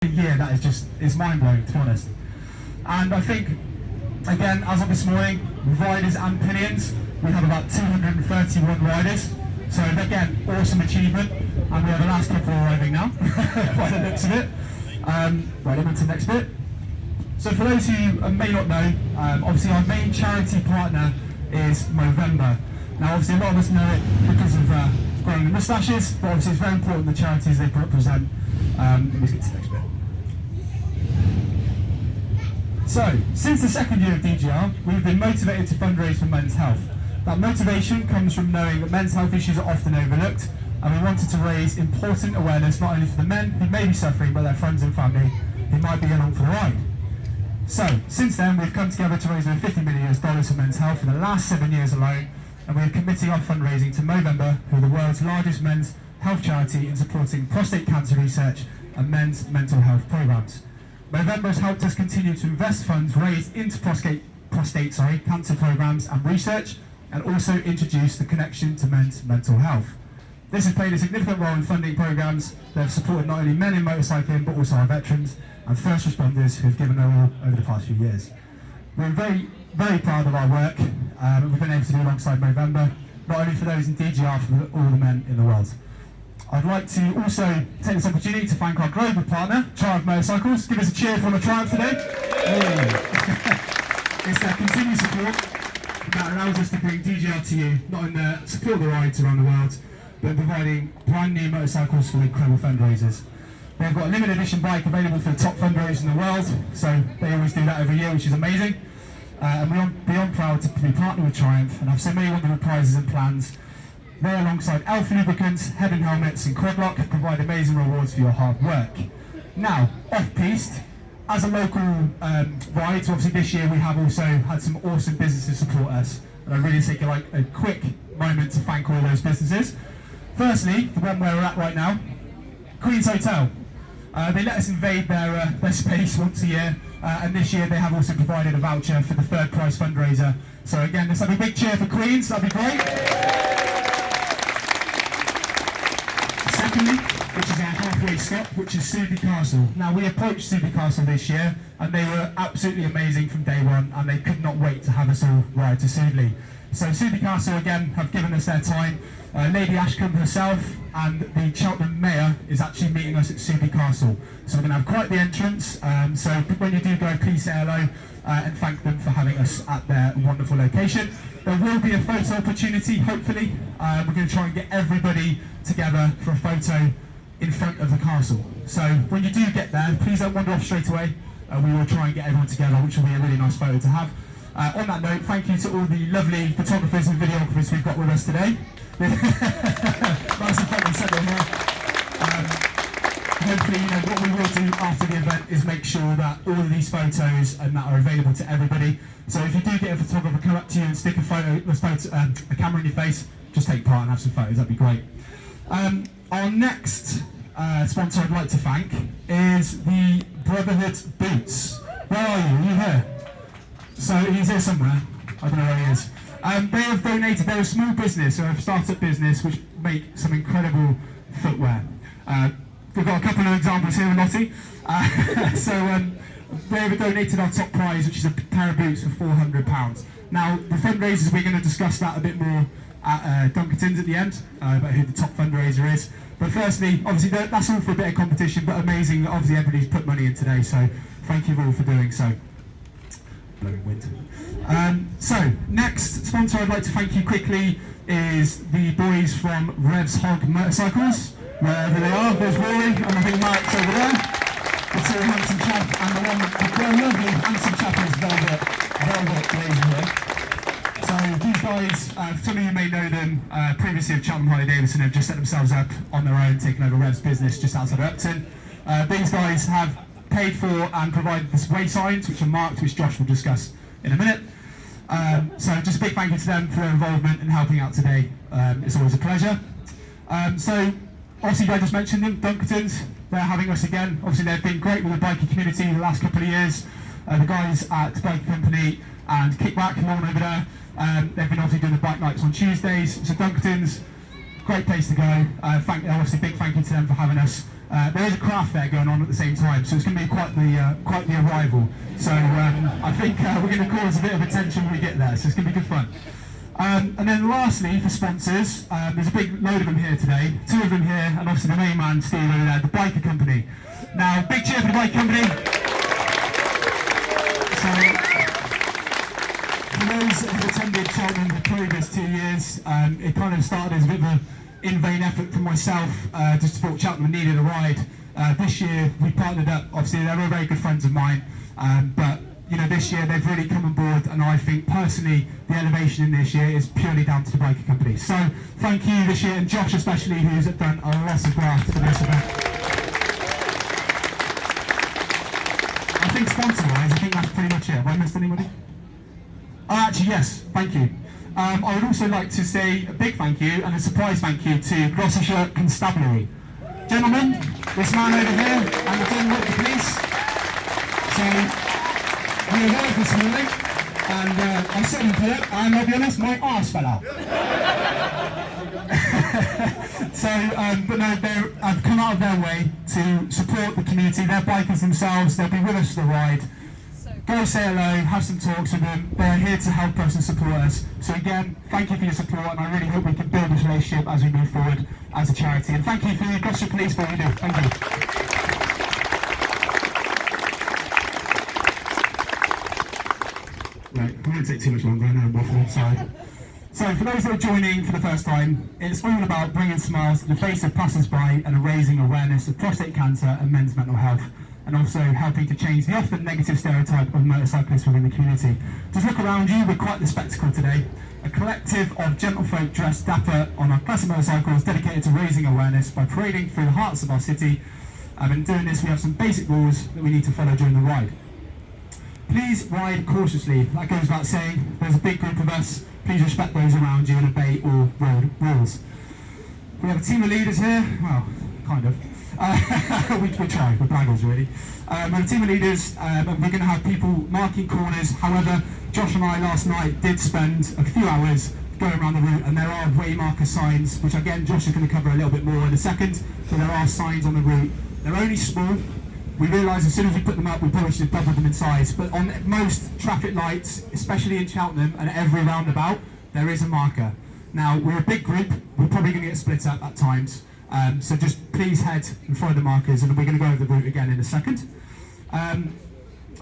year that is mind-blowing, to be honest. And I think, again, as of this morning, riders and pillions, we have about 231 riders. So again, awesome achievement. And we have the last couple arriving now, by the looks of it. Right, on to the next bit. So for those who may not know, obviously our main charity partner is Movember. Now obviously a lot of us know it because of growing the moustaches, but obviously it's very important the charities they represent. Let's get to the next bit. So, since the second year of DGR, we've been motivated to fundraise for men's health. That motivation comes from knowing that men's health issues are often overlooked, and we wanted to raise important awareness not only for the men who may be suffering, but their friends and family who might be along for the ride. So, since then, we've come together to raise over $50 million for men's health in the last 7 years alone, and we are committing our fundraising to Movember, who are the world's largest men's health charity in supporting prostate cancer research and men's mental health programs. Movember has helped us continue to invest funds raised into prostate cancer programs and research, and also introduce the connection to men's mental health. This has played a significant role in funding programs that have supported not only men in motorcycling, but also our veterans and first responders who have given their all over the past few years. We're very, very proud of our work we've been able to do alongside Movember, not only for those in DGR, for all the men in the world. I'd like to also take this opportunity to thank our global partner, Triumph Motorcycles. Give us a cheer for the Triumph today. It's their continued support that allows us to bring DGR to you, not in the support of the rides around the world, but providing brand new motorcycles for the incredible fundraisers. They've got a limited edition bike available for the top fundraisers in the world, so they always do that every year, which is amazing. And we're beyond proud to be partnered with Triumph and have so many wonderful prizes and plans. They, alongside Elf Lubricants, Head and Helmets and Quadlock, provide amazing rewards for your hard work. Now, off-piste, as a local ride, so obviously this year we have also had some awesome businesses support us, and I really take a quick moment to thank all those businesses. Firstly, the one where we're at right now, Queen's Hotel. They let us invade their space once a year, and this year they have also provided a voucher for the third prize fundraiser. So again, let's have a big cheer for Queen's, that'd be great. Secondly, which is our halfway stop, which is Subi Castle. Now we approached Subi Castle this year, and they were absolutely amazing from day one, and they could not wait to have us all ride to Subi. So Subi Castle again have given us their time. Lady Ashcombe herself and the Cheltenham Mayor is actually meeting us at Subi Castle. So we're going to have quite the entrance, so when you do go, please say hello and thank them for having us at their wonderful location. There will be a photo opportunity, hopefully. We're going to try and get everybody together for a photo in front of the castle. So when you do get there, please don't wander off straight away. We will try and get everyone together, which will be a really nice photo to have. On that note, thank you to all the lovely photographers and videographers we've got with us today. Nice and fun and set them here. Hopefully, what we will do after the event is make sure that all of these photos and that are available to everybody. So if you do get a photographer come up to you and stick a camera in your face, just take part and have some photos, that'd be great. Our next sponsor I'd like to thank is the Brotherhood Boots. Where are you? Are you here? So he's here somewhere. I don't know where he is. They have donated, they're a small business, or a start-up business, which make some incredible footwear. We've got a couple of examples here with Lottie. They've donated our top prize, which is a pair of boots for £400. Now, the fundraisers, we're going to discuss that a bit more at Dunkerton's at the end, about who the top fundraiser is. But firstly, obviously, that's all for a bit of competition, but amazing that obviously everybody's put money in today, so thank you all for doing so. Blowing wind. So, next sponsor I'd like to thank you quickly is the boys from Revs Hog Motorcycles. Wherever they are, there's Rory, and I think Mark's over there. The two handsome chap, and the lovely handsome chap is Velvet Blazer here. So these guys, some of you may know them previously of Cheltenham Harley Davidson, have just set themselves up on their own, taking over Rev's business just outside of Upton. These guys have paid for and provided the way signs, which are marked, which Josh will discuss in a minute. So just a big thank you to them for their involvement and helping out today. It's always a pleasure. So obviously I just mentioned them, Dunkerton's, they're having us again. Obviously they've been great with the biking community the last couple of years. The guys at Bike Company and Kickback, Lawn over there, they've been obviously doing the bike nights on Tuesdays. So Dunkerton's, great place to go. Obviously big thank you to them for having us. There is a craft fair going on at the same time, so it's going to be quite the arrival. So I think we're going to cause a bit of attention when we get there, so it's going to be good fun. And then lastly, for sponsors, there's a big load of them here today. 2 of them here, and obviously the main man, Steve, over there, the Biker Company. Now, big cheer for the Biker Company. So, for those that have attended Cheltenham the previous 2 years, it kind of started as a bit of an in-vain effort from myself, just to support Cheltenham needed a ride. This year, we partnered up. Obviously, they were very good friends of mine, but you know, this year they've really come on board, and I think personally the elevation in this year is purely down to the Biker Company. So thank you this year, and Josh especially, who's done a lot of graft for this event. I think sponsor-wise, I think that's pretty much it. Have I missed anybody? Oh, actually, yes, thank you. I would also like to say a big thank you and a surprise thank you to Gloucestershire Constabulary. Gentlemen, this man over here, and the gentleman with the police. So, we arrived this morning, and I said in pull up, and I'll be honest, my arse fell out. So, but no, they've come out of their way to support the community. They're bikers themselves, they'll be with us for the ride. Go say hello, have some talks with them. They're here to help us and support us. So again, thank you for your support, and I really hope we can build this relationship as we move forward as a charity. And thank you for the Gloucestershire Police for what you do. Thank you. Right, I won't take too much longer, I know I'm waffling, sorry. So for those that are joining for the first time, it's all about bringing smiles to the face of passers-by and raising awareness of prostate cancer and men's mental health, and also helping to change the often negative stereotype of motorcyclists within the community. Just look around you, we're quite the spectacle today. A collective of gentlefolk dressed dapper on our classic motorcycles dedicated to raising awareness by parading through the hearts of our city. And in doing this, we have some basic rules that we need to follow during the ride. Please ride cautiously. That goes without saying. There's a big group of us. Please respect those around you and obey all road rules. We have a team of leaders here. Well, kind of. We try. We're blaggers, really. We have a team of leaders, and we're going to have people marking corners. However, Josh and I last night did spend a few hours going around the route, and there are way marker signs, which again Josh is going to cover a little bit more in a second. So there are signs on the route. They're only small. We realised as soon as we put them up, we probably should have doubled them in size. But on most traffic lights, especially in Cheltenham and at every roundabout, there is a marker. Now, we're a big group. We're probably going to get split up at times. So just please head and follow the markers, and we're going to go over the route again in a second.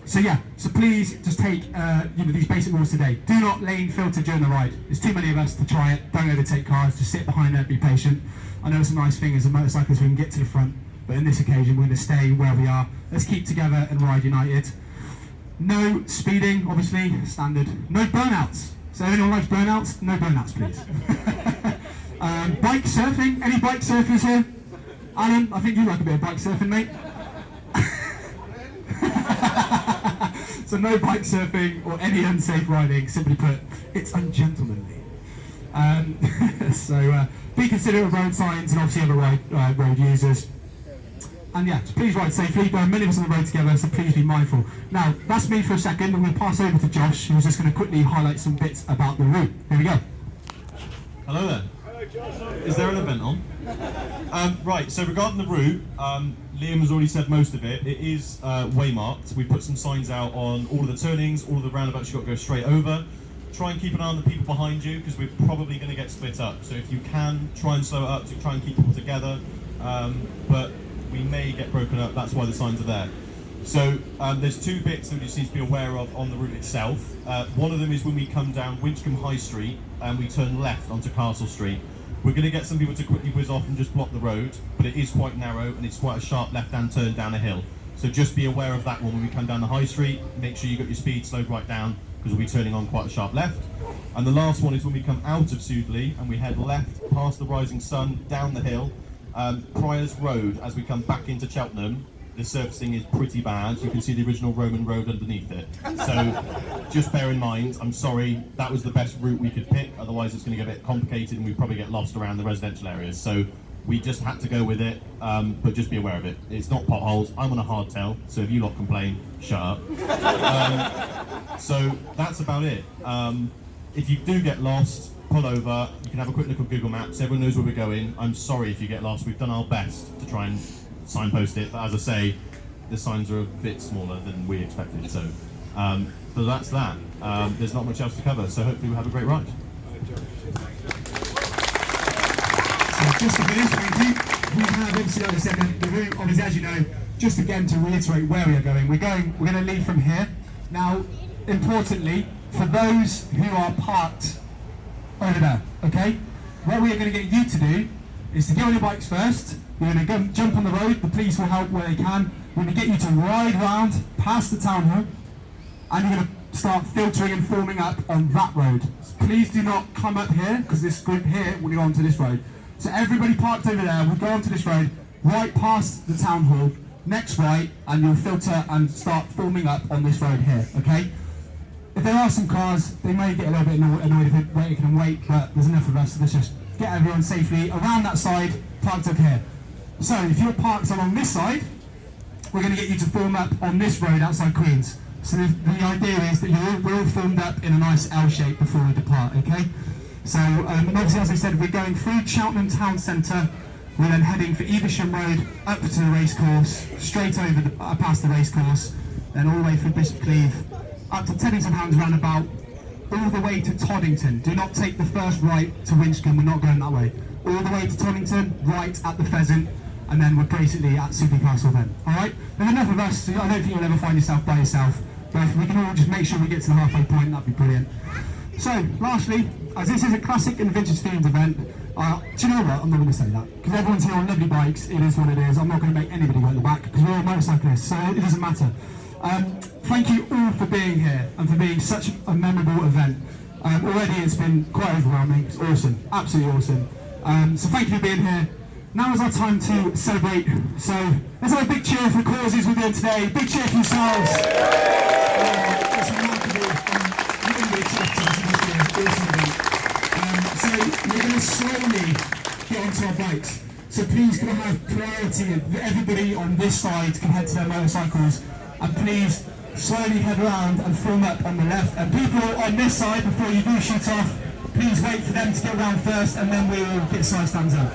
So please just take these basic rules today. Do not lane filter during the ride. There's too many of us to try it. Don't overtake cars. Just sit behind there, be patient. I know it's a nice thing as a motorcyclist we can get to the front. But in this occasion, we're going to stay where we are. Let's keep together and ride united. No speeding, obviously, standard. No burnouts. So anyone likes burnouts? No burnouts, please. Bike surfing. Any bike surfers here? Alan, I think you like a bit of bike surfing, mate. So no bike surfing or any unsafe riding. Simply put, it's ungentlemanly. Be considerate of road signs and obviously other road users. And yeah, so please ride safely. There are many of us on the road together, so please be mindful. Now, that's me for a second. I'm going to pass over to Josh, who's just going to quickly highlight some bits about the route. Here we go. Hello there. Hello, Josh. Is there an event on? Right, so regarding the route, Liam has already said most of it. It is waymarked. We put some signs out on all of the turnings, all of the roundabouts you've got to go straight over. Try and keep an eye on the people behind you, because we're probably going to get split up. So if you can, try and slow it up to try and keep people together. But we may get broken up, that's why the signs are there. So there's 2 bits that we just need to be aware of on the route itself. One of them is when we come down Winchcombe High Street and we turn left onto Castle Street. We're going to get some people to quickly whiz off and just block the road, but it is quite narrow and it's quite a sharp left-hand turn down a hill. So just be aware of that one when we come down the High Street. Make sure you got your speed slowed right down, because we'll be turning on quite a sharp left. And the last one is when we come out of Sudeley and we head left past the Rising Sun down the hill. Priors Road, as we come back into Cheltenham, the surfacing is pretty bad. You can see the original Roman road underneath it. So just bear in mind, I'm sorry, that was the best route we could pick, otherwise it's going to get a bit complicated and we probably get lost around the residential areas. So we just had to go with it, but just be aware of it. It's not potholes. I'm on a hardtail, so if you lot complain, shut up. So that's about it. If you do get lost, pull over. You can have a quick look at Google Maps. Everyone knows where we're going. I'm sorry if you get lost. We've done our best to try and signpost it. But as I say, the signs are a bit smaller than we expected. So that's that. There's not much else to cover. So hopefully we'll have a great ride. So just to finish, thank you. We have obviously, like I said, the route, obviously, as you know, just again to reiterate where we are going. We're going to leave from here. Now, importantly, for those who are parked over there, okay, what we are going to get you to do is to get on your bikes first. We're going to go jump on the road. The police will help where they can. We're going to get you to ride round past the town hall, and you're going to start filtering and forming up on that road. Please do not come up here, because this group here will go onto this road. So everybody parked over there will go onto this road, right past the town hall, next right, and you'll filter and start forming up on this road here, okay? If there are some cars, they may get a little bit annoyed if they can wait, but there's enough of us, so let's just get everyone safely around that side, parked up here. So if you're parked along this side, we're going to get you to form up on this road outside Queen's. So the idea is that we're all formed up in a nice L shape before we depart, okay? So, and obviously, as I said, we're going through Cheltenham Town Centre. We're then heading for Evesham Road up to the racecourse, straight over past the racecourse, then all the way through Bishop Cleeve, up to Teddington Hounds roundabout, all the way to Toddington. Do not take the first right to Winchcombe, we're not going that way. All the way to Toddington, right at the Pheasant, and then we're basically at Super Castle then. Alright? There's enough of us, so I don't think you'll ever find yourself by yourself, but if we can all just make sure we get to the halfway point, that'd be brilliant. So, lastly, as this is a classic and vintage themed event, do you know what? I'm not going to say that, because everyone's here on lovely bikes, it is what it is. I'm not going to make anybody go at the back, because we're all motorcyclists, so it doesn't matter. Thank you all for being here, and for being such a memorable event. Already it's been quite overwhelming, it's awesome, absolutely awesome. So thank you for being here. Now is our time to celebrate, so let's have a big cheer for the causes we're doing today. Big cheer for yourselves. It's remarkable, really exciting this year, awesome event. So we're going to slowly get onto our bikes. So please can I have priority, everybody on this side can head to their motorcycles, and please slowly head around and form up on the left. And people on this side, before you do shoot off, please wait for them to get around first, and then we'll get side stands up.